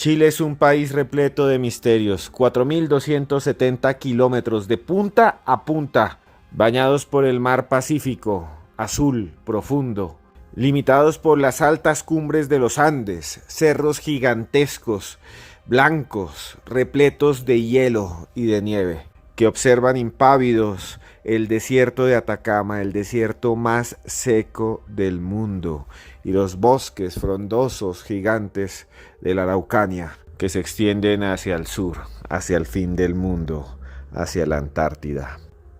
Chile es un país repleto de misterios, 4.270 kilómetros de punta a punta, bañados por el mar Pacífico, azul, profundo, limitados por las altas cumbres de los Andes, cerros gigantescos, blancos, repletos de hielo y de nieve, que observan impávidos el desierto de Atacama, el desierto más seco del mundo, y los bosques frondosos gigantes de la Araucanía, que se extienden hacia el sur, hacia el fin del mundo, hacia la Antártida.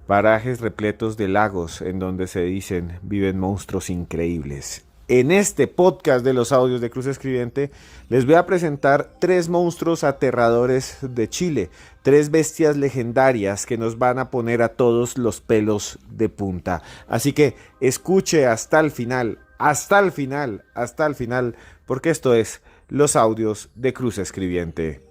Parajes repletos de lagos en donde se dicen viven monstruos increíbles. En este podcast de los audios de Cruz Escribiente les voy a presentar 3 monstruos aterradores de Chile, 3 bestias legendarias que nos van a poner a todos los pelos de punta. Así que escuche hasta el final, porque esto es los audios de Cruz Escribiente.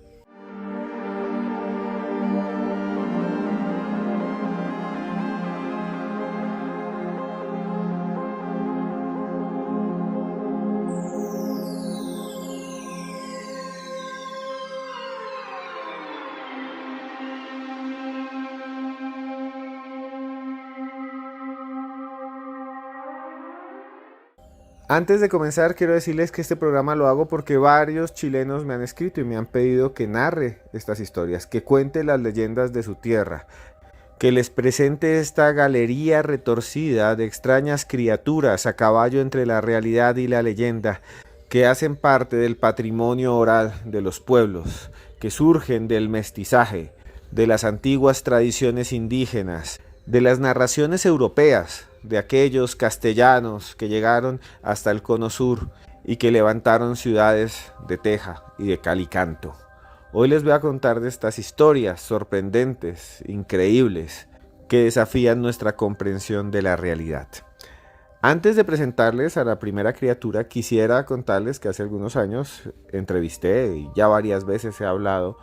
Antes de comenzar, quiero decirles que este programa lo hago porque varios chilenos me han escrito y me han pedido que narre estas historias, que cuente las leyendas de su tierra, que les presente esta galería retorcida de extrañas criaturas a caballo entre la realidad y la leyenda, que hacen parte del patrimonio oral de los pueblos, que surgen del mestizaje, de las antiguas tradiciones indígenas, de las narraciones europeas, de aquellos castellanos que llegaron hasta el cono sur y que levantaron ciudades de teja y de cal y canto. Hoy les voy a contar de estas historias sorprendentes, increíbles, que desafían nuestra comprensión de la realidad. Antes de presentarles a la primera criatura, quisiera contarles que hace algunos años entrevisté y ya varias veces he hablado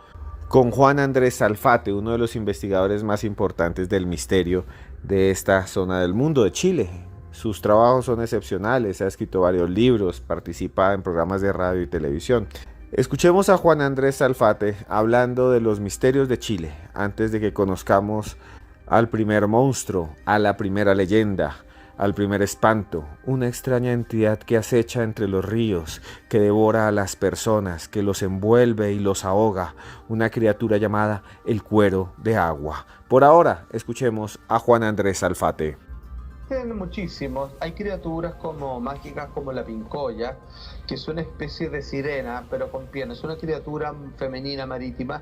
con Juan Andrés Salfate, uno de los investigadores más importantes del misterio de esta zona del mundo, de Chile. Sus trabajos son excepcionales, ha escrito varios libros, participa en programas de radio y televisión. Escuchemos a Juan Andrés Salfate hablando de los misterios de Chile, antes de que conozcamos al primer monstruo, a la primera leyenda, al primer espanto, una extraña entidad que acecha entre los ríos, que devora a las personas, que los envuelve y los ahoga, una criatura llamada el cuero de agua. Por ahora, escuchemos a Juan Andrés Salfate. Tienen muchísimos. Hay criaturas como mágicas como la pincoya, que es una especie de sirena, pero con piernas. Es una criatura femenina marítima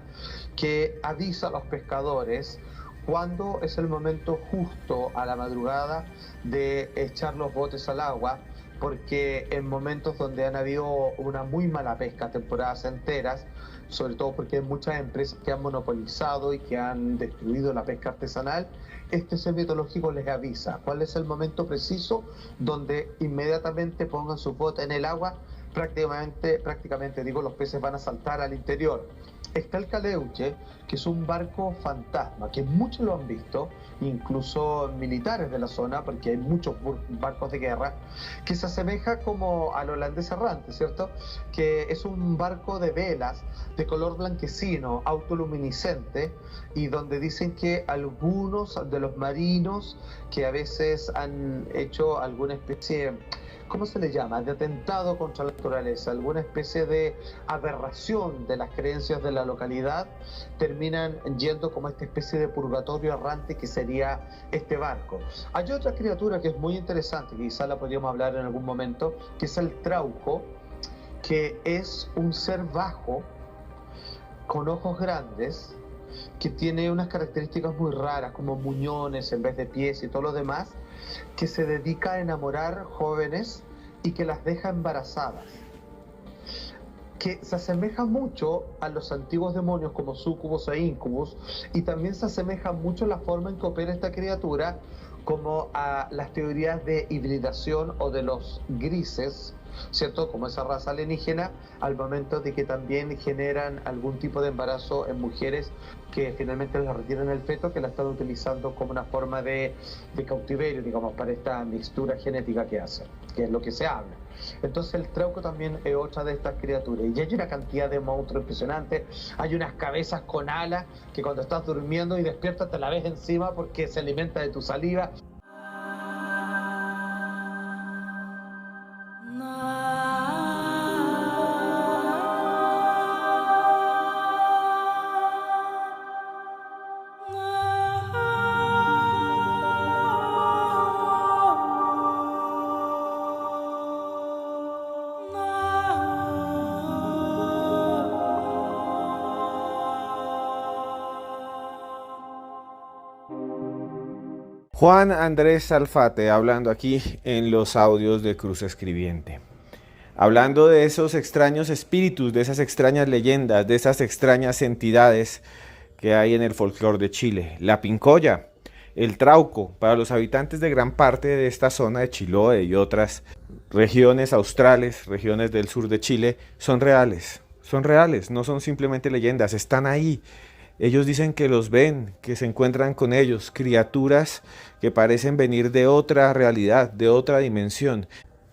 que avisa a los pescadores cuando es el momento justo a la madrugada de echar los botes al agua, porque en momentos donde han habido una muy mala pesca, temporadas enteras, sobre todo porque hay muchas empresas que han monopolizado y que han destruido la pesca artesanal, este ser mitológico les avisa cuál es el momento preciso donde inmediatamente pongan su bote en el agua, prácticamente los peces van a saltar al interior. Está el Caleuche, que es un barco fantasma, que muchos lo han visto, incluso militares de la zona, porque hay muchos barcos de guerra, que se asemeja como al holandés errante, ¿cierto? Que es un barco de velas, de color blanquecino, autoluminiscente, y donde dicen que algunos de los marinos que a veces han hecho alguna especie, ¿cómo se le llama?, de atentado contra la naturaleza, alguna especie de aberración de las creencias de la localidad, terminan yendo como esta especie de purgatorio errante que sería este barco. Hay otra criatura que es muy interesante, que quizás la podríamos hablar en algún momento, que es el trauco, que es un ser bajo, con ojos grandes, que tiene unas características muy raras, como muñones en vez de pies y todo lo demás, que se dedica a enamorar jóvenes y que las deja embarazadas, que se asemeja mucho a los antiguos demonios como súcubos e incubus, y también se asemeja mucho a la forma en que opera esta criatura como a las teorías de hibridación o de los grises, ¿cierto? Como esa raza alienígena, al momento de que también generan algún tipo de embarazo en mujeres que finalmente les retiran el feto, que la están utilizando como una forma de cautiverio, digamos, para esta mixtura genética que hacen, que es lo que se habla. Entonces el trauco también es otra de estas criaturas. Y hay una cantidad de monstruos impresionantes. Hay unas cabezas con alas que cuando estás durmiendo y despiertas te la ves encima porque se alimenta de tu saliva. Juan Andrés Salfate hablando aquí en los audios de Cruz Escribiente. Hablando de esos extraños espíritus, de esas extrañas leyendas, de esas extrañas entidades que hay en el folclore de Chile. La pincoya, el trauco, para los habitantes de gran parte de esta zona de Chiloé y otras regiones australes, regiones del sur de Chile, son reales, no son simplemente leyendas, están ahí. Ellos dicen que los ven, que se encuentran con ellos, criaturas que parecen venir de otra realidad, de otra dimensión,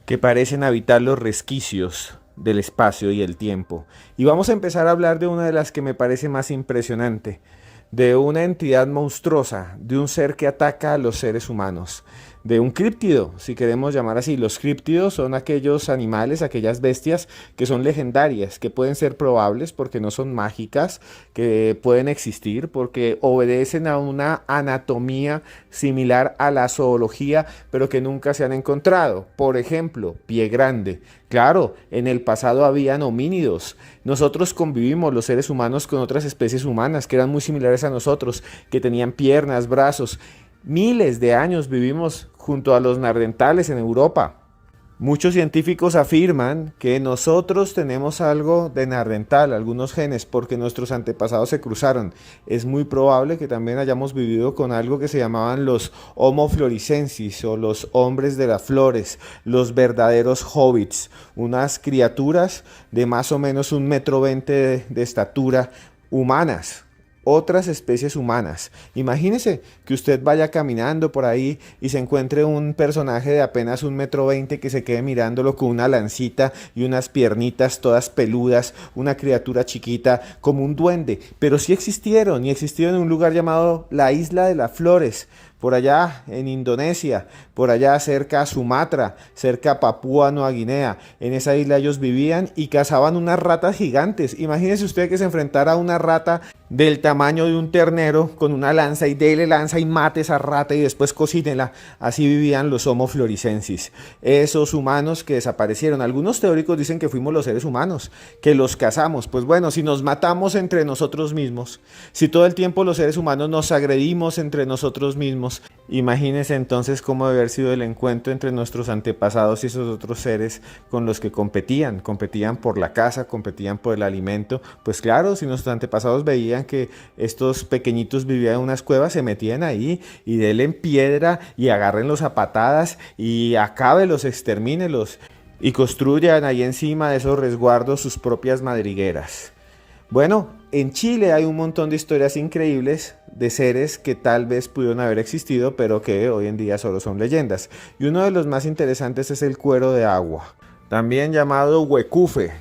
que parecen habitar los resquicios del espacio y el tiempo. Y vamos a empezar a hablar de una de las que me parece más impresionante, de una entidad monstruosa, de un ser que ataca a los seres humanos, de un críptido, si queremos llamar así. Los críptidos son aquellos animales, aquellas bestias que son legendarias, que pueden ser probables porque no son mágicas, que pueden existir porque obedecen a una anatomía similar a la zoología, pero que nunca se han encontrado. Por ejemplo, pie grande. Claro, en el pasado habían homínidos. Nosotros convivimos, los seres humanos, con otras especies humanas que eran muy similares a nosotros, que tenían piernas, brazos. Miles de años vivimos junto a los neandertales en Europa. Muchos científicos afirman que nosotros tenemos algo de neandertal, algunos genes, porque nuestros antepasados se cruzaron. Es muy probable que también hayamos vivido con algo que se llamaban los Homo floresiensis o los hombres de las flores, los verdaderos hobbits, unas criaturas de más o menos 1,20 m de estatura, humanas. Otras especies humanas. Imagínese que usted vaya caminando por ahí y se encuentre un personaje de apenas 1,20 m que se quede mirándolo con una lancita y unas piernitas todas peludas, una criatura chiquita como un duende. Pero sí existieron, y existieron en un lugar llamado la Isla de las Flores, por allá en Indonesia, por allá cerca a Sumatra, cerca a Papúa Nueva Guinea. En esa isla ellos vivían y cazaban unas ratas gigantes. Imagínese usted que se enfrentara a una rata del tamaño de un ternero con una lanza y dele lanza y mate esa rata y después cocínela. Así vivían los Homo floresiensis, esos humanos que desaparecieron. Algunos teóricos dicen que fuimos los seres humanos, que los cazamos. Pues bueno, si nos matamos entre nosotros mismos, si todo el tiempo los seres humanos nos agredimos entre nosotros mismos, imagínense entonces cómo debe haber sido el encuentro entre nuestros antepasados y esos otros seres con los que competían por la caza, competían por el alimento. Pues claro, si nuestros antepasados veían que estos pequeñitos vivían en unas cuevas, se metían ahí y denle en piedra y agárrenlos a patadas y acábelos, extermínelos y construyan ahí encima de esos resguardos sus propias madrigueras. Bueno, en Chile hay un montón de historias increíbles de seres que tal vez pudieron haber existido, pero que hoy en día solo son leyendas. Y uno de los más interesantes es el cuero de agua, también llamado huecufe,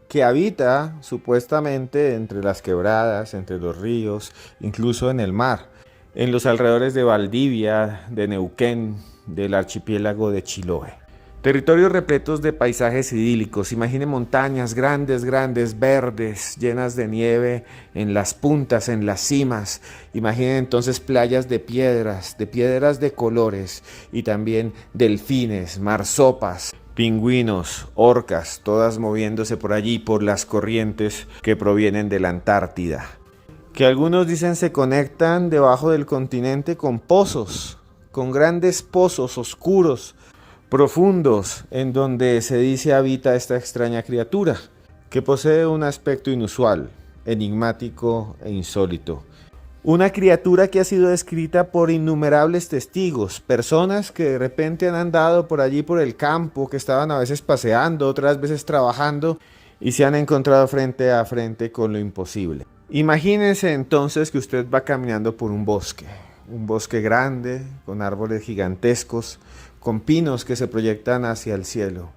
que habita supuestamente entre las quebradas, entre los ríos, incluso en el mar, en los alrededores de Valdivia, de Neuquén, del archipiélago de Chiloé. Territorios repletos de paisajes idílicos. Imagine montañas grandes, verdes, llenas de nieve en las puntas, en las cimas. Imagine entonces playas de piedras de colores y también delfines, marsopas, pingüinos, orcas, todas moviéndose por allí por las corrientes que provienen de la Antártida, que algunos dicen se conectan debajo del continente con pozos, con grandes pozos oscuros, profundos, en donde se dice habita esta extraña criatura, que posee un aspecto inusual, enigmático e insólito. Una criatura que ha sido descrita por innumerables testigos, personas que de repente han andado por allí por el campo, que estaban a veces paseando, otras veces trabajando, y se han encontrado frente a frente con lo imposible. Imagínense entonces que usted va caminando por un bosque grande, con árboles gigantescos, con pinos que se proyectan hacia el cielo,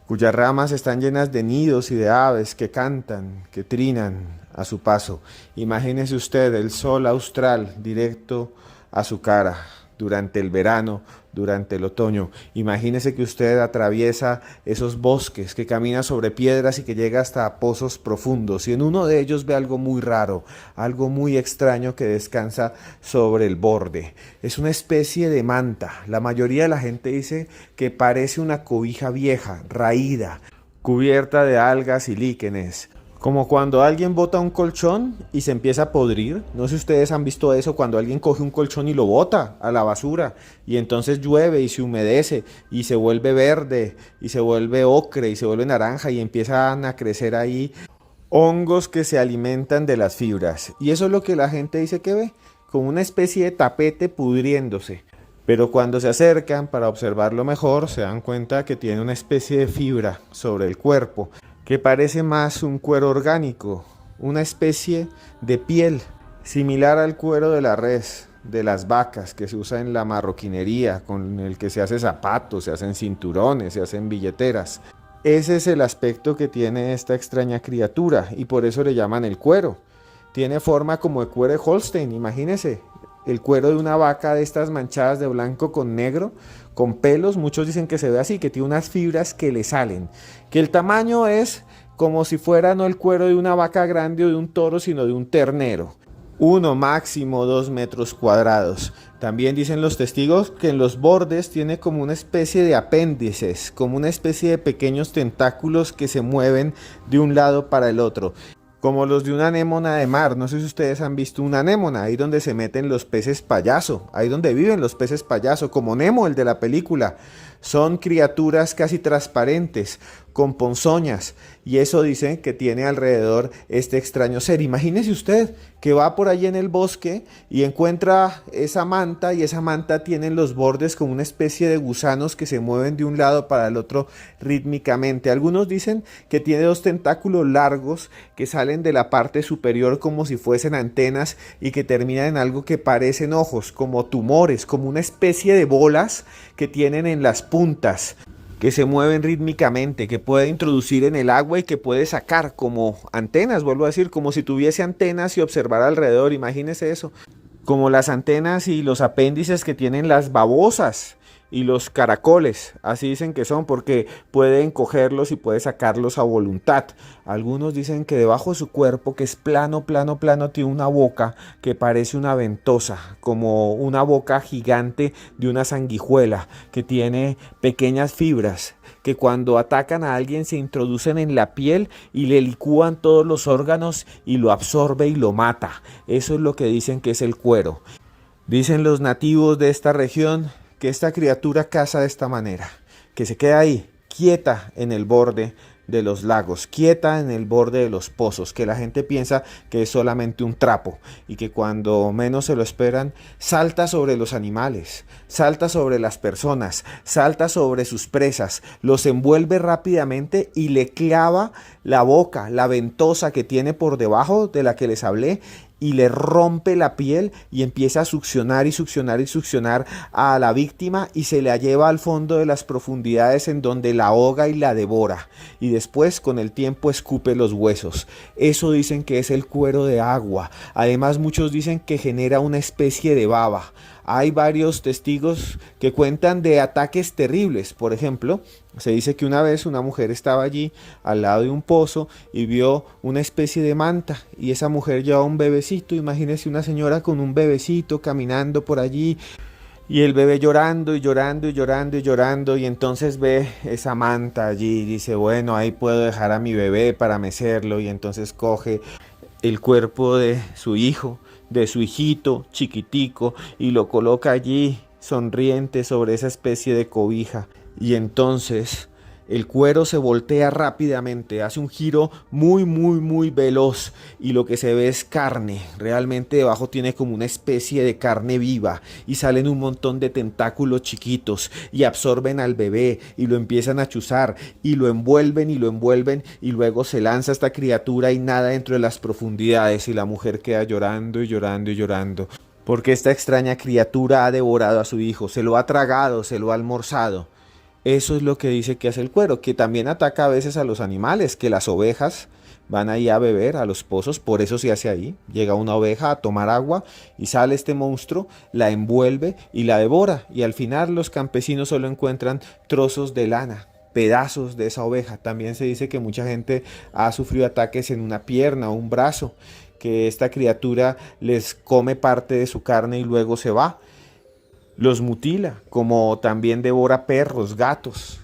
cuyas ramas están llenas de nidos y de aves que cantan, que trinan a su paso. Imagínese usted el sol austral directo a su cara durante el verano, durante el otoño. Imagínese que usted atraviesa esos bosques, que camina sobre piedras y que llega hasta pozos profundos, y en uno de ellos ve algo muy raro, algo muy extraño que descansa sobre el borde. Es una especie de manta. La mayoría de la gente dice que parece una cobija vieja, raída, cubierta de algas y líquenes. Como cuando alguien bota un colchón y se empieza a podrir. No sé si ustedes han visto eso, cuando alguien coge un colchón y lo bota a la basura y entonces llueve y se humedece y se vuelve verde y se vuelve ocre y se vuelve naranja y empiezan a crecer ahí hongos que se alimentan de las fibras. Y eso es lo que la gente dice que ve, como una especie de tapete pudriéndose. Pero cuando se acercan para observarlo mejor, se dan cuenta que tiene una especie de fibra sobre el cuerpo, que parece más un cuero orgánico, una especie de piel, similar al cuero de la res, de las vacas, que se usa en la marroquinería, con el que se hace zapatos, se hacen cinturones, se hacen billeteras. Ese es el aspecto que tiene esta extraña criatura, y por eso le llaman el cuero. Tiene forma como de cuero de Holstein, imagínese, el cuero de una vaca de estas manchadas de blanco con negro, con pelos. Muchos dicen que se ve así, que tiene unas fibras que le salen, que el tamaño es como si fuera no el cuero de una vaca grande o de un toro, sino de un ternero. 1 máximo 2 metros cuadrados. También dicen los testigos que en los bordes tiene como una especie de apéndices, como una especie de pequeños tentáculos que se mueven de un lado para el otro, como los de una anémona de mar. No sé si ustedes han visto una anémona, ahí donde se meten los peces payaso, ahí donde viven los peces payaso, como Nemo, el de la película. Son criaturas casi transparentes, con ponzoñas, y eso dicen que tiene alrededor este extraño ser. Imagínese usted que va por allí en el bosque y encuentra esa manta, y esa manta tiene en los bordes como una especie de gusanos que se mueven de un lado para el otro rítmicamente. Algunos dicen que tiene 2 tentáculos largos que salen de la parte superior como si fuesen antenas y que terminan en algo que parecen ojos, como tumores, como una especie de bolas que tienen en las puntas, que se mueven rítmicamente, que puede introducir en el agua y que puede sacar como antenas, vuelvo a decir, como si tuviese antenas y observar alrededor. Imagínese eso, como las antenas y los apéndices que tienen las babosas y los caracoles, así dicen que son, porque pueden cogerlos y puede sacarlos a voluntad. Algunos dicen que debajo de su cuerpo, que es plano, plano, plano, tiene una boca que parece una ventosa, como una boca gigante de una sanguijuela, que tiene pequeñas fibras, que cuando atacan a alguien se introducen en la piel y le licúan todos los órganos y lo absorbe y lo mata. Eso es lo que dicen que es el cuero. Dicen los nativos de esta región que esta criatura caza de esta manera, que se queda ahí, quieta en el borde de los lagos, quieta en el borde de los pozos, que la gente piensa que es solamente un trapo y que cuando menos se lo esperan salta sobre los animales, salta sobre las personas, salta sobre sus presas, los envuelve rápidamente y le clava la boca, la ventosa que tiene por debajo de la que les hablé, y le rompe la piel y empieza a succionar y succionar y succionar a la víctima y se la lleva al fondo de las profundidades, en donde la ahoga y la devora, y después con el tiempo escupe los huesos. Eso dicen que es el cuero de agua. Además, muchos dicen que genera una especie de baba. Hay varios testigos que cuentan de ataques terribles. Por ejemplo, se dice que una vez una mujer estaba allí al lado de un pozo y vio una especie de manta, y esa mujer llevaba un bebecito. Imagínese una señora con un bebecito caminando por allí y el bebé llorando y llorando y llorando y llorando, y entonces ve esa manta allí y dice: bueno, ahí puedo dejar a mi bebé para mecerlo, y entonces coge el cuerpo de su hijo, de su hijito chiquitico, y lo coloca allí sonriente sobre esa especie de cobija. Y entonces el cuero se voltea rápidamente, hace un giro muy muy veloz, y lo que se ve es carne. Realmente debajo tiene como una especie de carne viva, y salen un montón de tentáculos chiquitos y absorben al bebé y lo empiezan a chuzar y lo envuelven y lo envuelven, y luego se lanza esta criatura y nada dentro de las profundidades, y la mujer queda llorando y llorando y llorando, porque esta extraña criatura ha devorado a su hijo, se lo ha tragado, se lo ha almorzado. Eso es lo que dice que hace el cuero, que también ataca a veces a los animales, que las ovejas van ahí a beber a los pozos, por eso se hace ahí. Llega una oveja a tomar agua y sale este monstruo, la envuelve y la devora. Y al final los campesinos solo encuentran trozos de lana, pedazos de esa oveja. También se dice que mucha gente ha sufrido ataques en una pierna o un brazo, que esta criatura les come parte de su carne y luego se va. Los mutila, como también devora perros, gatos,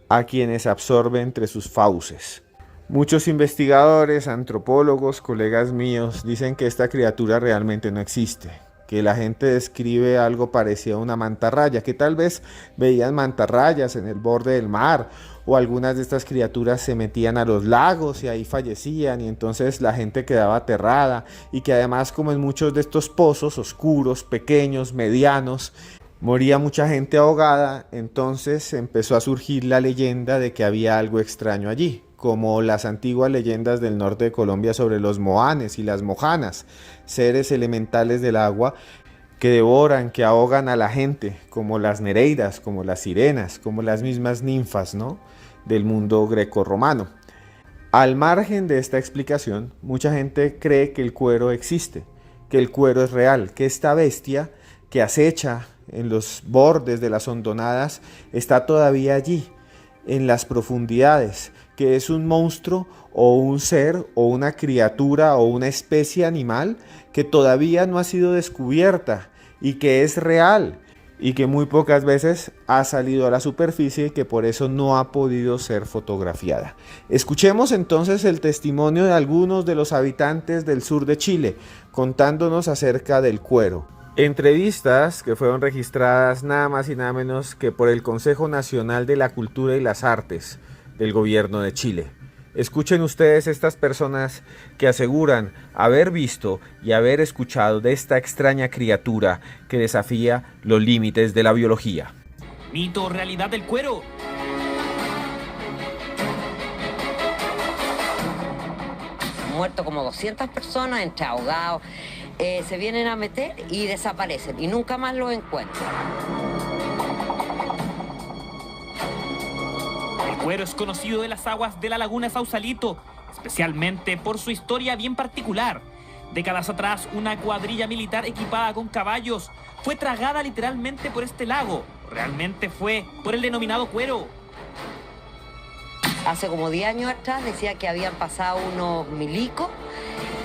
a quienes absorbe entre sus fauces. Muchos investigadores, antropólogos, colegas míos, dicen que esta criatura realmente no existe, que la gente describe algo parecido a una mantarraya, que tal vez veían mantarrayas en el borde del mar, o algunas de estas criaturas se metían a los lagos y ahí fallecían, y entonces la gente quedaba aterrada, y que además, como en muchos de estos pozos oscuros, pequeños, medianos, moría mucha gente ahogada. Entonces empezó a surgir la leyenda de que había algo extraño allí, como las antiguas leyendas del norte de Colombia sobre los moanes y las mojanas, seres elementales del agua que devoran, que ahogan a la gente, como las nereidas, como las sirenas, como las mismas ninfas, ¿no?, del mundo grecorromano. Al margen de esta explicación, mucha gente cree que el cuero existe, que el cuero es real, que esta bestia que acecha en los bordes de las hondonadas está todavía allí, en las profundidades, que es un monstruo o un ser o una criatura o una especie animal que todavía no ha sido descubierta y que es real y que muy pocas veces ha salido a la superficie y que por eso no ha podido ser fotografiada. Escuchemos entonces el testimonio de algunos de los habitantes del sur de Chile contándonos acerca del cuero. Entrevistas que fueron registradas nada más y nada menos que por el Consejo Nacional de la Cultura y las Artes del gobierno de Chile. Escuchen ustedes estas personas que aseguran haber visto y haber escuchado de esta extraña criatura que desafía los límites de la biología. Mito o realidad del cuero. Muerto como 200 personas, entre ahogados, se vienen a meter y desaparecen y nunca más los encuentran. El cuero es conocido de las aguas de la laguna de Sausalito, especialmente por su historia bien particular. Décadas atrás, una cuadrilla militar equipada con caballos fue tragada literalmente por este lago. Realmente fue por el denominado cuero. Hace como 10 años atrás decía que habían pasado unos milicos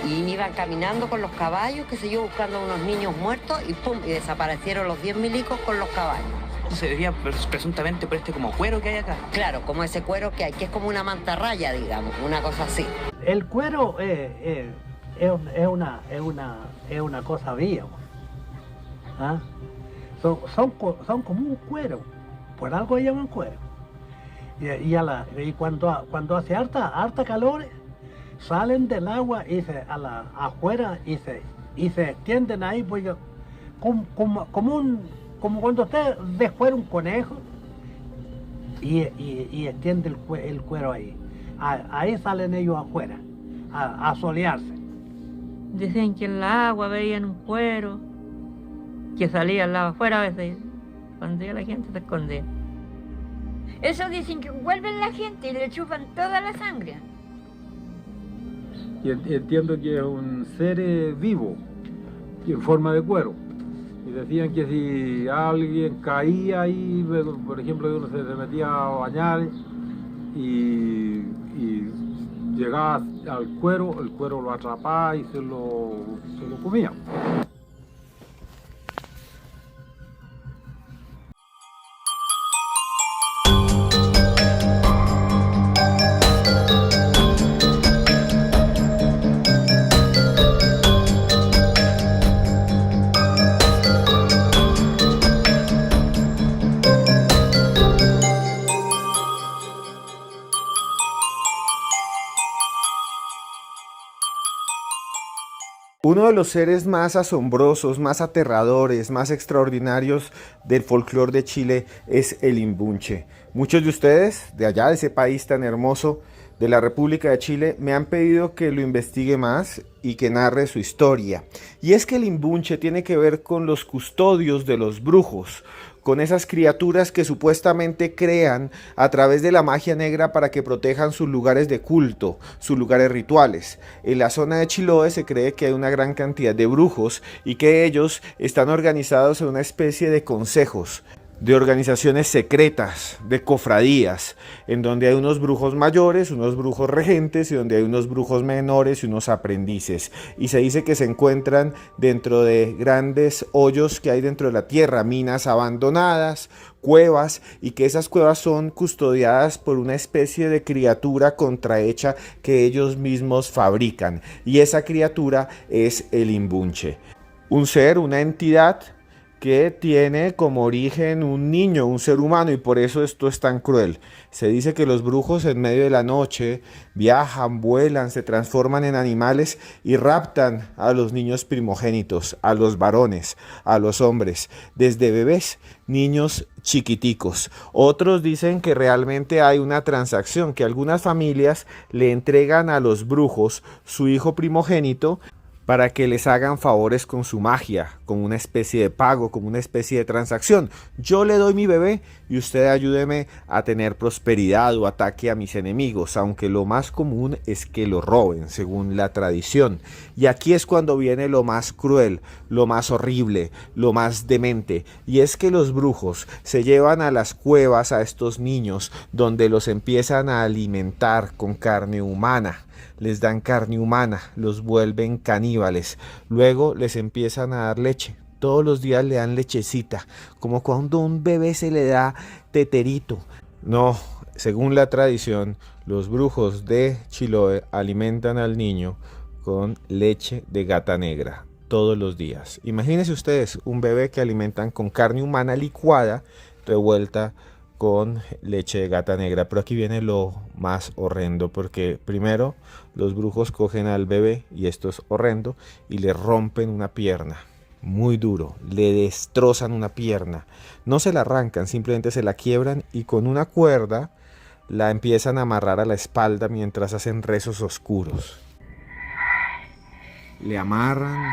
y iban caminando con los caballos, que se yo, buscando a unos niños muertos y ¡pum! Y desaparecieron los 10 milicos con los caballos. Se debía presuntamente por este como cuero que hay acá. Claro, como ese cuero que hay, que es como una mantarraya, digamos, una cosa así. El cuero es una cosa viva. ¿Ah? Son como un cuero, por algo se llaman cuero. Y cuando hace harta calor, salen del agua y afuera y se extienden ahí, pues, como cuando usted ve fuera un conejo y extiende el cuero ahí. Ahí salen ellos afuera, a solearse. Dicen que en la agua veían un cuero que salía al lado afuera a veces, cuando ya la gente se escondía. Eso dicen que vuelven la gente y le chupan toda la sangre. Y entiendo que es un ser vivo y en forma de cuero. Y decían que si alguien caía ahí, por ejemplo, uno se metía a bañar y llegaba al cuero, el cuero lo atrapaba y se lo comía. Uno de los seres más asombrosos, más aterradores, más extraordinarios del folclore de Chile es el imbunche. Muchos de ustedes, de allá, de ese país tan hermoso, de la República de Chile me han pedido que lo investigue más y que narre su historia. Y es que el imbunche tiene que ver con los custodios de los brujos, con esas criaturas que supuestamente crean a través de la magia negra para que protejan sus lugares de culto, sus lugares rituales. En la zona de Chiloé se cree que hay una gran cantidad de brujos y que ellos están organizados en una especie de consejos, de organizaciones secretas, de cofradías, en donde hay unos brujos mayores, unos brujos regentes y donde hay unos brujos menores y unos aprendices. Y se dice que se encuentran dentro de grandes hoyos que hay dentro de la tierra, minas abandonadas, cuevas, y que esas cuevas son custodiadas por una especie de criatura contrahecha que ellos mismos fabrican. Y esa criatura es el imbunche. Un ser, una entidad que tiene como origen un niño, un ser humano, y por eso esto es tan cruel. Se dice que los brujos en medio de la noche viajan, vuelan, se transforman en animales y raptan a los niños primogénitos, a los varones, a los hombres, desde bebés, niños chiquiticos. Otros dicen que realmente hay una transacción, que algunas familias le entregan a los brujos su hijo primogénito para que les hagan favores con su magia, con una especie de pago, como una especie de transacción. Yo le doy mi bebé y usted ayúdeme a tener prosperidad o ataque a mis enemigos, aunque lo más común es que lo roben, según la tradición. Y aquí es cuando viene lo más cruel, lo más horrible, lo más demente, y es que los brujos se llevan a las cuevas a estos niños, donde los empiezan a alimentar con carne humana. Les dan carne humana, los vuelven caníbales, luego les empiezan a dar leche, todos los días le dan lechecita, como cuando a un bebé se le da teterito. No, según la tradición, los brujos de Chiloé alimentan al niño con leche de gata negra todos los días. Imagínense ustedes un bebé que alimentan con carne humana licuada, revuelta con leche de gata negra. Pero aquí viene lo más horrendo, porque primero los brujos cogen al bebé, y esto es horrendo, y le rompen una pierna, muy duro, le destrozan una pierna, no se la arrancan, simplemente se la quiebran y con una cuerda la empiezan a amarrar a la espalda mientras hacen rezos oscuros. Le amarran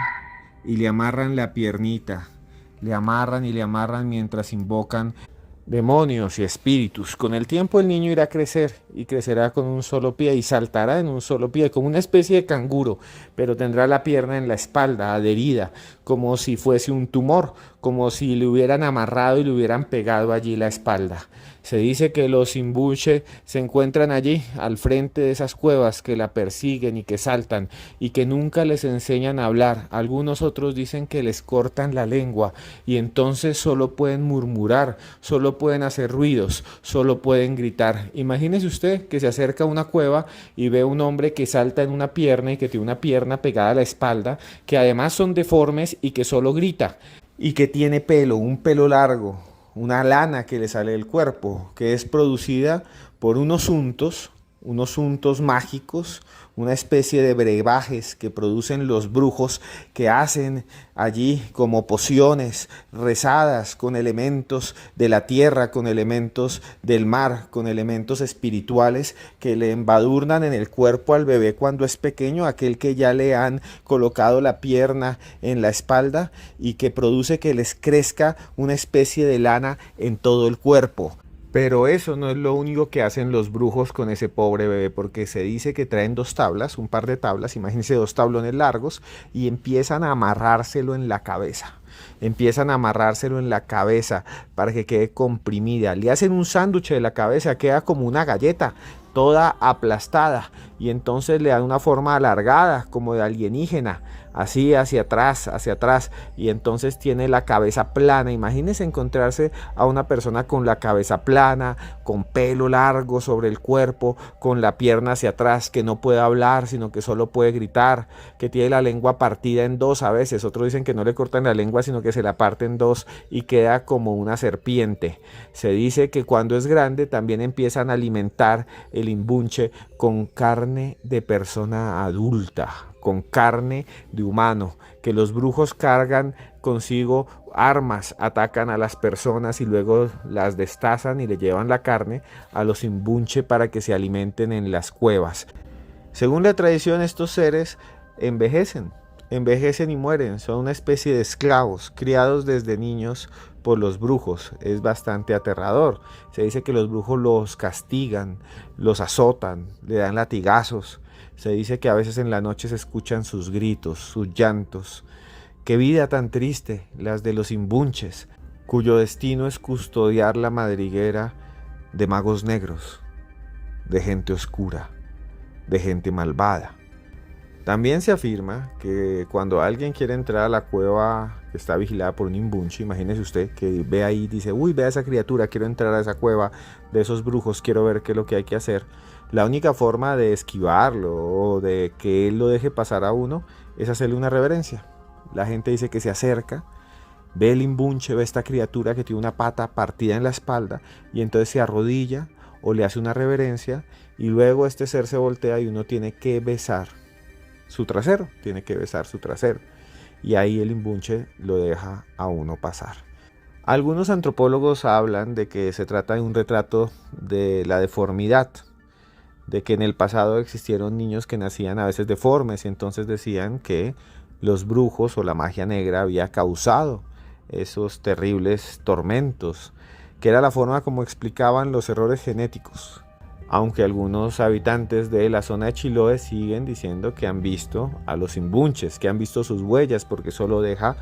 y le amarran la piernita, le amarran y le amarran mientras invocan demonios y espíritus. Con el tiempo el niño irá a crecer y crecerá con un solo pie y saltará en un solo pie como una especie de canguro, pero tendrá la pierna en la espalda adherida como si fuese un tumor, como si le hubieran amarrado y le hubieran pegado allí la espalda. Se dice que los imbunche se encuentran allí al frente de esas cuevas, que la persiguen y que saltan y que nunca les enseñan a hablar. Algunos otros dicen que les cortan la lengua y entonces solo pueden murmurar, solo pueden hacer ruidos, solo pueden gritar. Imagínese usted que se acerca a una cueva y ve a un hombre que salta en una pierna y que tiene una pierna pegada a la espalda, que además son deformes y que solo grita, y que tiene pelo, un pelo largo, una lana que le sale del cuerpo, que es producida por unos untos mágicos, una especie de brebajes que producen los brujos, que hacen allí como pociones rezadas con elementos de la tierra, con elementos del mar, con elementos espirituales que le embadurnan en el cuerpo al bebé cuando es pequeño, aquel que ya le han colocado la pierna en la espalda, y que produce que les crezca una especie de lana en todo el cuerpo. Pero eso no es lo único que hacen los brujos con ese pobre bebé, porque se dice que traen dos tablas, un par de tablas, imagínense 2 tablones largos, y empiezan a amarrárselo en la cabeza. Empiezan a amarrárselo en la cabeza para que quede comprimida. Le hacen un sándwich de la cabeza, queda como una galleta, toda aplastada, y entonces le dan una forma alargada, como de alienígena, así hacia atrás, y entonces tiene la cabeza plana. Imagínense encontrarse a una persona con la cabeza plana, con pelo largo sobre el cuerpo, con la pierna hacia atrás, que no puede hablar, sino que solo puede gritar, que tiene la lengua partida en 2 a veces. Otros dicen que no le cortan la lengua, sino que se la parten en 2 y queda como una serpiente. Se dice que cuando es grande también empiezan a alimentar el el imbunche con carne de persona adulta, con carne de humano, que los brujos cargan consigo armas, atacan a las personas y luego las destazan y le llevan la carne a los imbunche para que se alimenten en las cuevas. Según la tradición, estos seres envejecen y mueren, son una especie de esclavos criados desde niños por los brujos. Es bastante aterrador. Se dice que los brujos los castigan, los azotan, le dan latigazos. Se dice que a veces en la noche se escuchan sus gritos, sus llantos. Qué vida tan triste, las de los imbunches, cuyo destino es custodiar la madriguera de magos negros, de gente oscura, de gente malvada. También se afirma que cuando alguien quiere entrar a la cueva que está vigilada por un imbunche, imagínese usted que ve ahí y dice, uy, vea esa criatura, quiero entrar a esa cueva de esos brujos, quiero ver qué es lo que hay que hacer. La única forma de esquivarlo o de que él lo deje pasar a uno es hacerle una reverencia. La gente dice que se acerca, ve el imbunche, ve esta criatura que tiene una pata partida en la espalda y entonces se arrodilla o le hace una reverencia y luego este ser se voltea y uno tiene que besar su trasero, y ahí el imbunche lo deja a uno pasar. Algunos antropólogos hablan de que se trata de un retrato de la deformidad, de que en el pasado existieron niños que nacían a veces deformes y entonces decían que los brujos o la magia negra había causado esos terribles tormentos, que era la forma como explicaban los errores genéticos. Aunque algunos habitantes de la zona de Chiloé siguen diciendo que han visto a los imbunches, que han visto sus huellas porque solo deja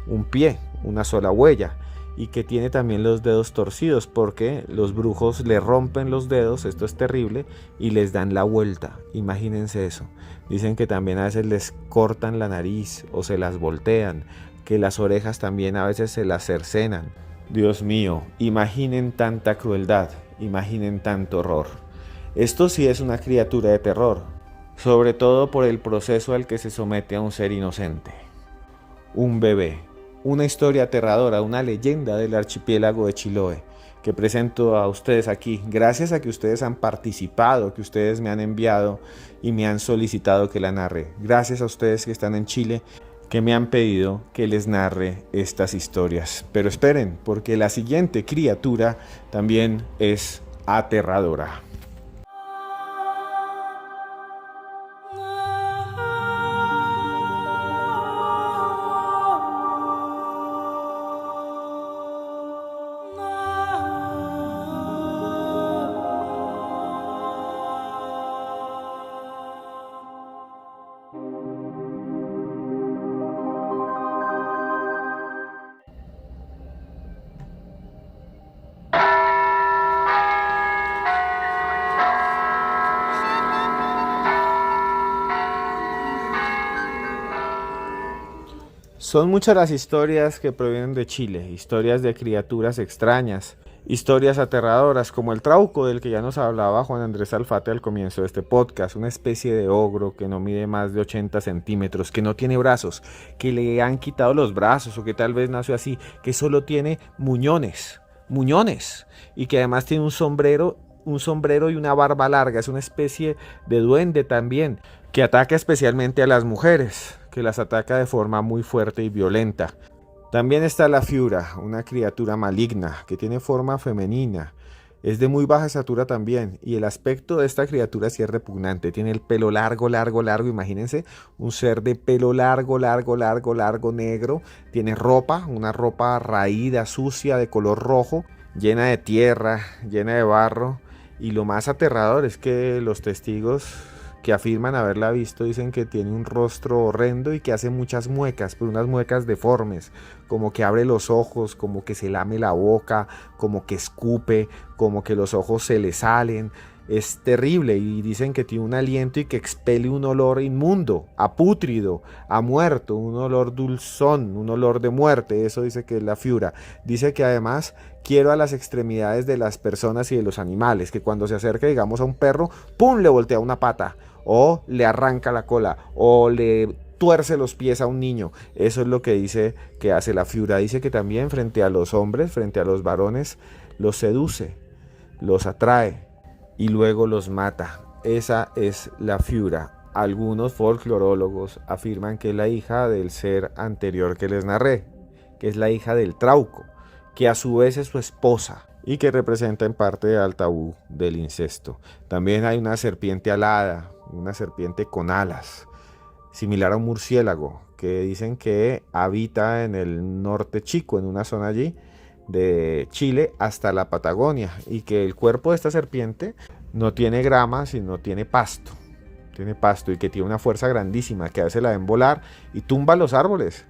un pie, una sola huella, y que tiene también los dedos torcidos porque los brujos le rompen los dedos, esto es terrible, y les dan la vuelta. Imagínense eso. Dicen que también a veces les cortan la nariz o se las voltean, que las orejas también a veces se las cercenan. Dios mío, imaginen tanta crueldad, imaginen tanto horror. Esto sí es una criatura de terror, sobre todo por el proceso al que se somete a un ser inocente. Un bebé, una historia aterradora, una leyenda del archipiélago de Chiloé, que presento a ustedes aquí, gracias a que ustedes han participado, que ustedes me han enviado y me han solicitado que la narre. Gracias a ustedes que están en Chile, que me han pedido que les narre estas historias. Pero esperen, porque la siguiente criatura también es aterradora. Son muchas las historias que provienen de Chile, historias de criaturas extrañas, historias aterradoras, como el trauco del que ya nos hablaba Juan Andrés Alfate al comienzo de este podcast, una especie de ogro que no mide más de 80 centímetros, que no tiene brazos, que le han quitado los brazos o que tal vez nació así, que solo tiene muñones, y que además tiene un sombrero y una barba larga, es una especie de duende también, que ataca especialmente a las mujeres, que las ataca de forma muy fuerte y violenta. También está la fiura, una criatura maligna que tiene forma femenina, es de muy baja estatura también, y el aspecto de esta criatura sí es repugnante. Tiene el pelo largo, imagínense, un ser de pelo largo, negro, tiene una ropa raída, sucia, de color rojo, llena de tierra, llena de barro, y lo más aterrador es que los testigos que afirman haberla visto dicen que tiene un rostro horrendo y que hace muchas muecas, pero unas muecas deformes, como que abre los ojos, como que se lame la boca, como que escupe, como que los ojos se le salen. Es terrible y dicen que tiene un aliento y que expele un olor inmundo, a pútrido, a muerto, un olor dulzón, un olor de muerte. Eso dice que es la fiura. Dice que además quiero a las extremidades de las personas y de los animales, que cuando se acerca, digamos, a un perro, ¡pum!, le voltea una pata, o le arranca la cola, o le tuerce los pies a un niño. Eso es lo que dice que hace la fiura. Dice que también frente a los hombres, frente a los varones, los seduce, los atrae, y luego los mata. Esa es la Fiura. Algunos folclorólogos afirman que es la hija del ser anterior que les narré, que es la hija del Trauco, que a su vez es su esposa y que representa en parte al tabú del incesto. También hay una serpiente alada, una serpiente con alas, similar a un murciélago, que dicen que habita en el norte chico, en una zona allí de Chile hasta la Patagonia, y que el cuerpo de esta serpiente no tiene grama, sino tiene pasto y que tiene una fuerza grandísima, que a veces la ven volar y tumba los árboles,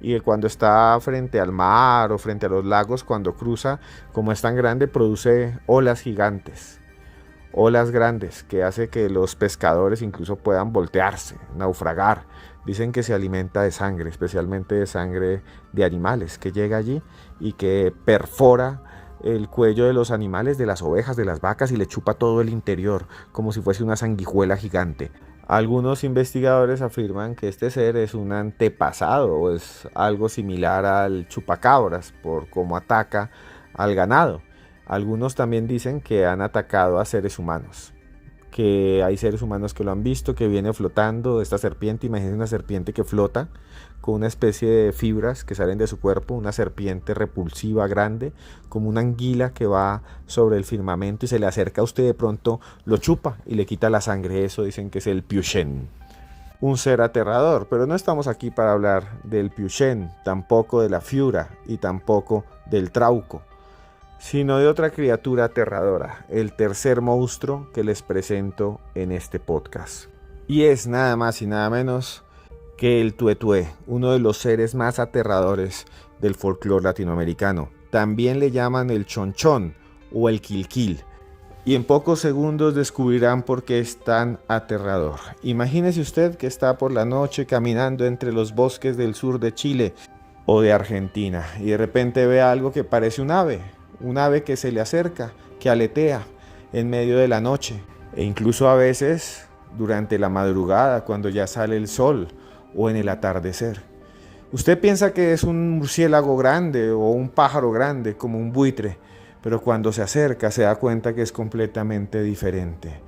y que cuando está frente al mar o frente a los lagos, cuando cruza, como es tan grande, produce olas gigantes, olas grandes, que hace que los pescadores incluso puedan voltearse, naufragar. Dicen que se alimenta de sangre, especialmente de sangre de animales, que llega allí y que perfora el cuello de los animales, de las ovejas, de las vacas, y le chupa todo el interior, como si fuese una sanguijuela gigante. Algunos investigadores afirman que este ser es un antepasado o es algo similar al chupacabras por cómo ataca al ganado. Algunos también dicen que han atacado a seres humanos, que hay seres humanos que lo han visto, que viene flotando esta serpiente. Imagínense una serpiente que flota con una especie de fibras que salen de su cuerpo, una serpiente repulsiva grande, como una anguila que va sobre el firmamento y se le acerca a usted, de pronto lo chupa y le quita la sangre. Eso dicen que es el Piuchen, un ser aterrador. Pero no estamos aquí para hablar del Piuchen, tampoco de la Fiura y tampoco del Trauco, sino de otra criatura aterradora, el tercer monstruo que les presento en este podcast. Y es nada más y nada menos que el tuetué, uno de los seres más aterradores del folclore latinoamericano. También le llaman el chonchón o el quilquil. Y en pocos segundos descubrirán por qué es tan aterrador. Imagínese usted que está por la noche caminando entre los bosques del sur de Chile o de Argentina y de repente ve algo que parece un ave que se le acerca, que aletea en medio de la noche, e incluso a veces durante la madrugada, cuando ya sale el sol, o en el atardecer. Usted piensa que es un murciélago grande o un pájaro grande, como un buitre, pero cuando se acerca se da cuenta que es completamente diferente,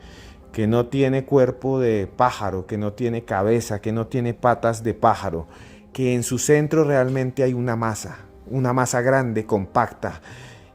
que no tiene cuerpo de pájaro, que no tiene cabeza, que no tiene patas de pájaro, que en su centro realmente hay una masa grande, compacta,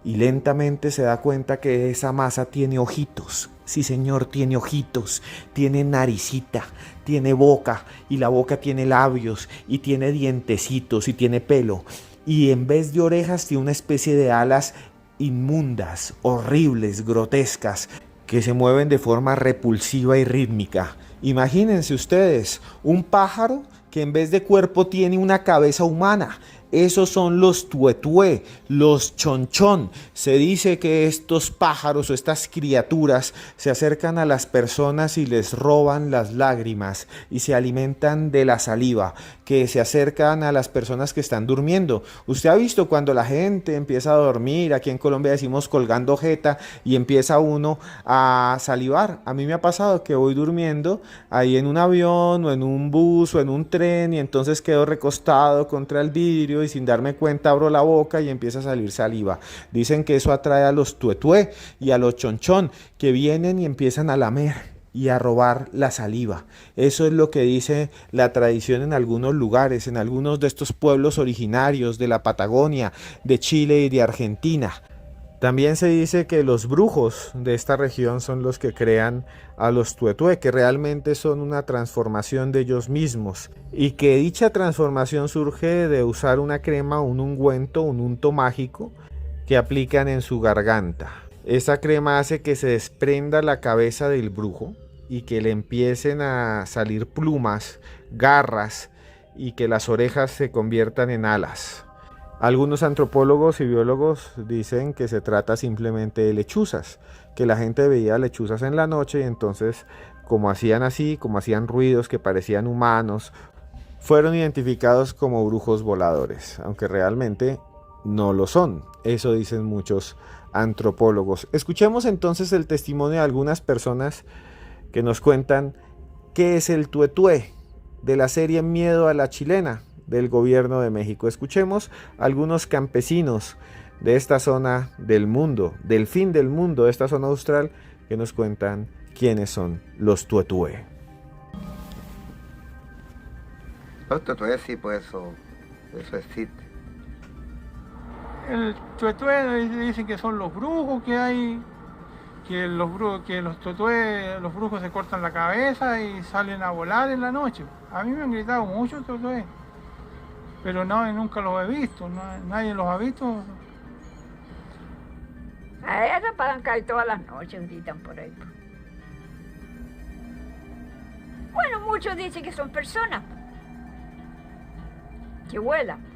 y lentamente se da cuenta que esa masa tiene ojitos. Sí, señor, tiene ojitos, tiene naricita, tiene boca, y la boca tiene labios, y tiene dientecitos, y tiene pelo. Y en vez de orejas tiene una especie de alas inmundas, horribles, grotescas, que se mueven de forma repulsiva y rítmica. Imagínense ustedes, un pájaro que en vez de cuerpo tiene una cabeza humana. Esos son los tuetué, los chonchón. Se dice que estos pájaros o estas criaturas se acercan a las personas y les roban las lágrimas y se alimentan de la saliva, que se acercan a las personas que están durmiendo. Usted ha visto cuando la gente empieza a dormir, aquí en Colombia decimos colgando jeta, y empieza uno a salivar. A mí me ha pasado que voy durmiendo ahí en un avión o en un bus o en un tren, y entonces quedo recostado contra el vidrio y sin darme cuenta abro la boca y empieza a salir saliva. Dicen que eso atrae a los tuetué y a los chonchón, que vienen y empiezan a lamer y a robar la saliva. Eso es lo que dice la tradición en algunos lugares, en algunos de estos pueblos originarios de la Patagonia, de Chile y de Argentina. También se dice que los brujos de esta región son los que crean a los tuetué, que realmente son una transformación de ellos mismos, y que dicha transformación surge de usar una crema, un ungüento, un unto mágico que aplican en su garganta. Esa crema hace que se desprenda la cabeza del brujo y que le empiecen a salir plumas, garras, y que las orejas se conviertan en alas. Algunos antropólogos y biólogos dicen que se trata simplemente de lechuzas, que la gente veía lechuzas en la noche y entonces, como hacían ruidos que parecían humanos, fueron identificados como brujos voladores, aunque realmente no lo son. Eso dicen muchos antropólogos. Escuchemos entonces el testimonio de algunas personas que nos cuentan qué es el tuetué, de la serie Miedo a la Chilena, del gobierno de México. Escuchemos a algunos campesinos de esta zona del mundo, del fin del mundo, de esta zona austral, que nos cuentan quiénes son los tuetué. Los tuetué sí, pues eso existe. El tuetué dicen que son los brujos que hay, que los tuetué, los brujos se cortan la cabeza y salen a volar en la noche. A mí me han gritado mucho tuetué, pero no, nunca los he visto, nadie los ha visto. A ellos pagan caer todas las noches, gritan por ahí. Bueno, muchos dicen que son personas que vuelan.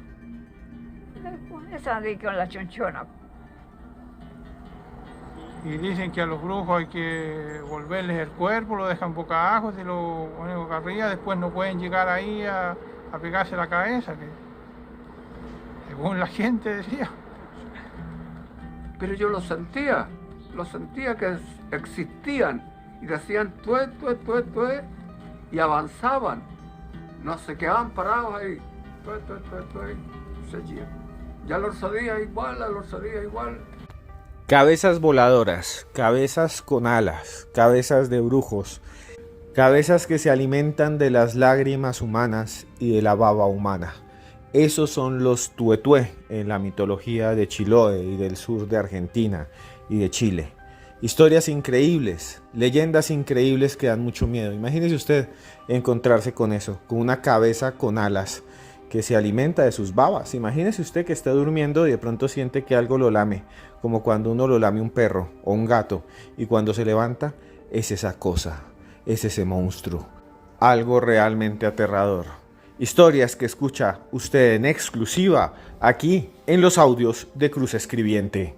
Esa de con la chonchona. Y dicen que a los brujos hay que volverles el cuerpo, lo dejan boca abajo, si lo ponen boca arriba, después no pueden llegar ahí a pegarse la cabeza, que según la gente decía. Pero yo lo sentía que existían y decían tué, tué, tué, tué, y avanzaban, no se quedaban parados ahí, tué, tué, tué, tué, seguían. Ya los sabía igual, Cabezas voladoras, cabezas con alas, cabezas de brujos, cabezas que se alimentan de las lágrimas humanas y de la baba humana. Esos son los tuetué en la mitología de Chiloé y del sur de Argentina y de Chile. Historias increíbles, leyendas increíbles que dan mucho miedo. Imagínese usted encontrarse con eso, con una cabeza con alas que se alimenta de sus babas. Imagínese usted que está durmiendo y de pronto siente que algo lo lame, como cuando uno lo lame un perro o un gato, y cuando se levanta es esa cosa, es ese monstruo. Algo realmente aterrador. Historias que escucha usted en exclusiva aquí en los audios de Cruz Escribiente.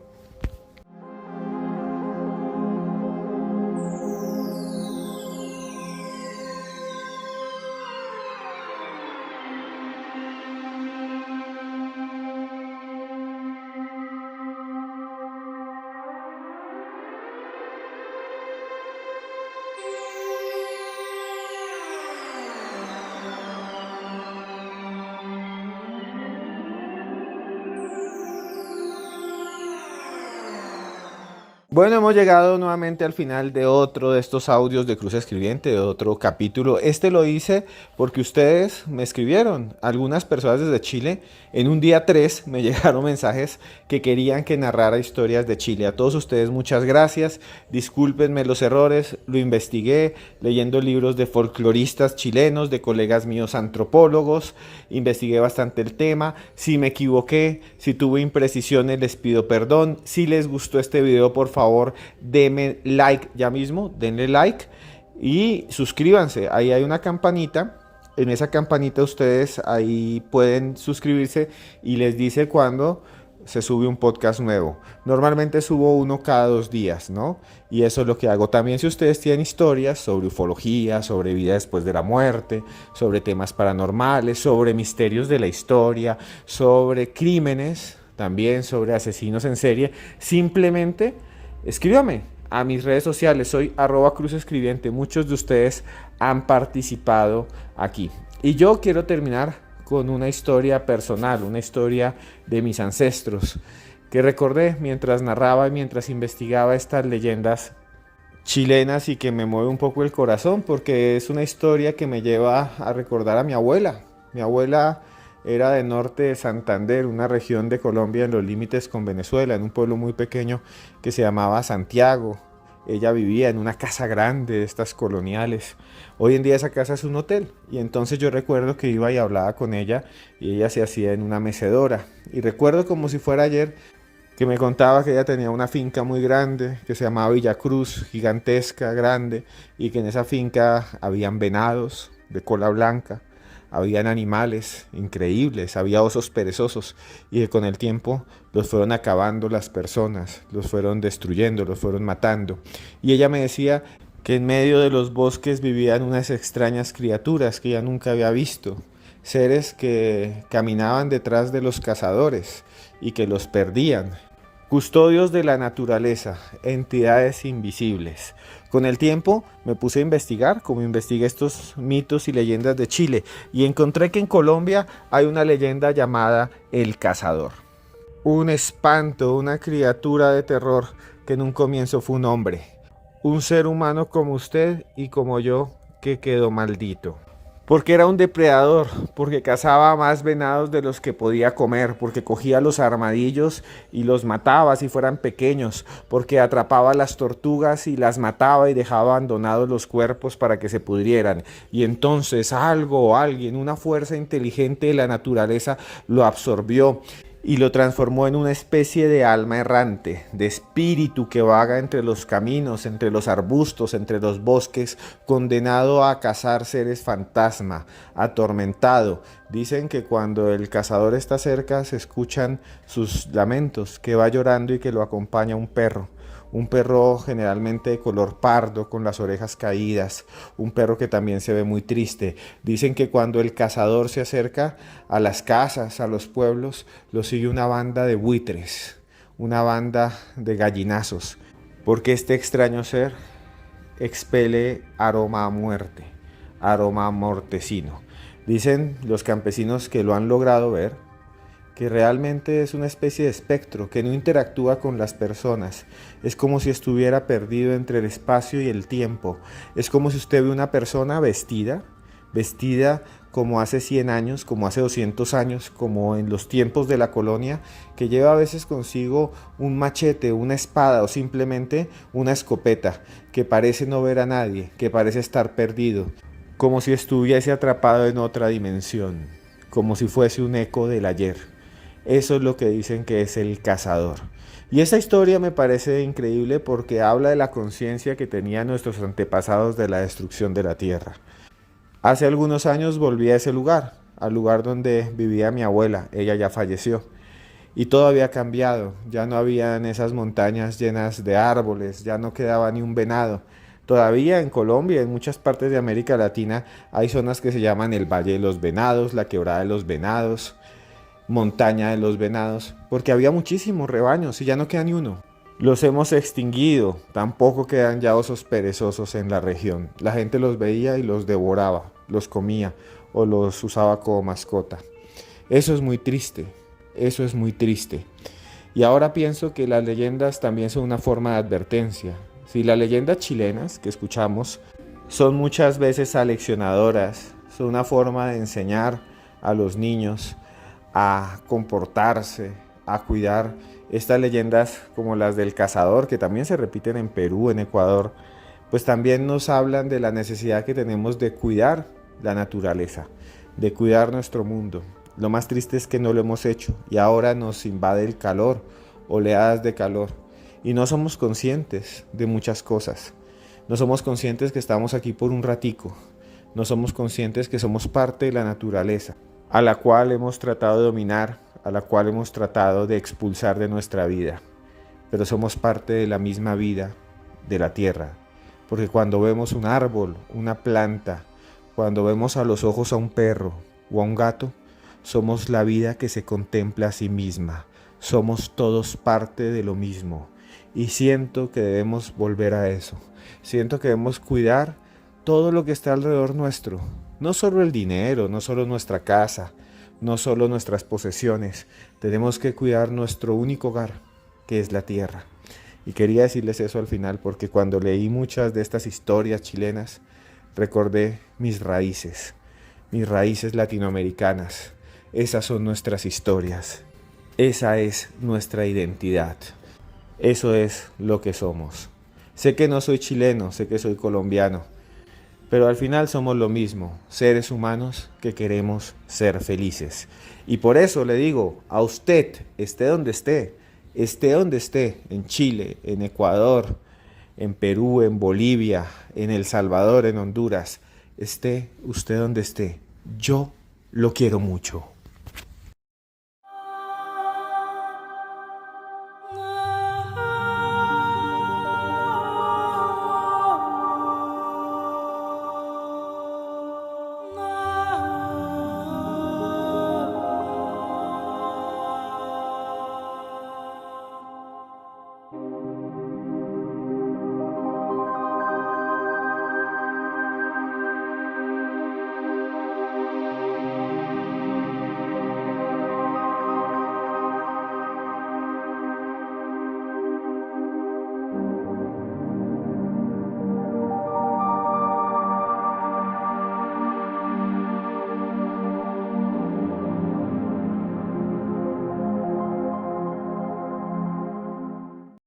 Bueno, hemos llegado nuevamente al final de otro de estos audios de Cruz Escribiente, de otro capítulo. Este lo hice porque ustedes me escribieron, algunas personas desde Chile. En un día 3 me llegaron mensajes que querían que narrara historias de Chile. A todos ustedes muchas gracias, discúlpenme los errores, lo investigué leyendo libros de folcloristas chilenos, de colegas míos antropólogos, investigué bastante el tema. Si me equivoqué, si tuve imprecisiones, les pido perdón. Si les gustó este video, por favor, denme like ya mismo, denle like y suscríbanse. Ahí hay una campanita. En esa campanita ustedes ahí pueden suscribirse y les dice cuando se sube un podcast nuevo. Normalmente subo uno cada 2 días, ¿no? Y eso es lo que hago. También si ustedes tienen historias sobre ufología, sobre vida después de la muerte, sobre temas paranormales, sobre misterios de la historia, sobre crímenes, también sobre asesinos en serie, simplemente escríbame a mis redes sociales. Soy @cruzescribiente. Muchos de ustedes han participado aquí. Y yo quiero terminar con una historia personal, una historia de mis ancestros, que recordé mientras narraba y mientras investigaba estas leyendas chilenas y que me mueve un poco el corazón, porque es una historia que me lleva a recordar a mi abuela. Mi abuela era de norte de Santander, una región de Colombia en los límites con Venezuela, en un pueblo muy pequeño que se llamaba Santiago. Ella vivía en una casa grande de estas coloniales. Hoy en día esa casa es un hotel. Y entonces yo recuerdo que iba y hablaba con ella y ella se hacía en una mecedora. Y recuerdo como si fuera ayer que me contaba que ella tenía una finca muy grande que se llamaba Villa Cruz, gigantesca, grande, y que en esa finca habían venados de cola blanca. Habían animales increíbles, había osos perezosos y que con el tiempo los fueron acabando las personas, los fueron destruyendo, los fueron matando. Y ella me decía que en medio de los bosques vivían unas extrañas criaturas que ella nunca había visto, seres que caminaban detrás de los cazadores y que los perdían. Custodios de la naturaleza, entidades invisibles. Con el tiempo me puse a investigar, como investigué estos mitos y leyendas de Chile, y encontré que en Colombia hay una leyenda llamada El Cazador. un espanto, una criatura de terror que en un comienzo fue un hombre, un ser humano como usted y como yo que quedó maldito. Porque era un depredador, porque cazaba más venados de los que podía comer, porque cogía los armadillos y los mataba si fueran pequeños, porque atrapaba las tortugas y las mataba y dejaba abandonados los cuerpos para que se pudrieran. Y entonces algo o alguien, una fuerza inteligente de la naturaleza lo absorbió y lo transformó en una especie de alma errante, de espíritu que vaga entre los caminos, entre los arbustos, entre los bosques, condenado a cazar seres fantasma, atormentado. Dicen que cuando el cazador está cerca se escuchan sus lamentos, que va llorando y que lo acompaña un perro generalmente de color pardo con las orejas caídas, un perro que también se ve muy triste. Dicen que cuando el cazador se acerca a las casas, a los pueblos, lo sigue una banda de buitres, una banda de gallinazos, porque este extraño ser expele aroma a muerte, aroma mortecino. Dicen los campesinos que lo han logrado ver, que realmente es una especie de espectro que no interactúa con las personas. Es como si estuviera perdido entre el espacio y el tiempo. Es como si usted ve una persona vestida como hace 100 años, como hace 200 años, como en los tiempos de la colonia, que lleva a veces consigo un machete, una espada o simplemente una escopeta, que parece no ver a nadie, que parece estar perdido, como si estuviese atrapado en otra dimensión, como si fuese un eco del ayer. Eso es lo que dicen que es el cazador. Y esa historia me parece increíble porque habla de la conciencia que tenían nuestros antepasados de la destrucción de la tierra. Hace algunos años volví a ese lugar, al lugar donde vivía mi abuela. Ella ya falleció y todo había cambiado. Ya no habían esas montañas llenas de árboles, ya no quedaba ni un venado. Todavía en Colombia, en muchas partes de América Latina, hay zonas que se llaman el Valle de los Venados, la Quebrada de los Venados, Montaña de los Venados, porque había muchísimos rebaños y ya no queda ni uno. Los hemos extinguido, tampoco quedan ya osos perezosos en la región. La gente los veía y los devoraba, los comía o los usaba como mascota. Eso es muy triste, eso es muy triste. Y ahora pienso que las leyendas también son una forma de advertencia. Si las leyendas chilenas que escuchamos son muchas veces aleccionadoras, son una forma de enseñar a los niños a comportarse, a cuidar. Estas leyendas como las del cazador, que también se repiten en Perú, en Ecuador, pues también nos hablan de la necesidad que tenemos de cuidar la naturaleza, de cuidar nuestro mundo. Lo más triste es que no lo hemos hecho y ahora nos invade el calor, oleadas de calor, y no somos conscientes de muchas cosas. No somos conscientes que estamos aquí por un ratico, no somos conscientes que somos parte de la naturaleza, a la cual hemos tratado de dominar, a la cual hemos tratado de expulsar de nuestra vida. Pero somos parte de la misma vida de la tierra, porque cuando vemos un árbol, una planta, cuando vemos a los ojos a un perro o a un gato, somos la vida que se contempla a sí misma. Somos todos parte de lo mismo. Y siento que debemos volver a eso. Siento que debemos cuidar todo lo que está alrededor nuestro. No solo el dinero, no solo nuestra casa, no solo nuestras posesiones. Tenemos que cuidar nuestro único hogar, que es la tierra. Y quería decirles eso al final porque cuando leí muchas de estas historias chilenas, recordé mis raíces latinoamericanas. Esas son nuestras historias. Esa es nuestra identidad. Eso es lo que somos. Sé que no soy chileno, sé que soy colombiano, pero al final somos lo mismo, seres humanos que queremos ser felices. Y por eso le digo a usted, esté donde esté, en Chile, en Ecuador, en Perú, en Bolivia, en El Salvador, en Honduras, esté usted donde esté, yo lo quiero mucho.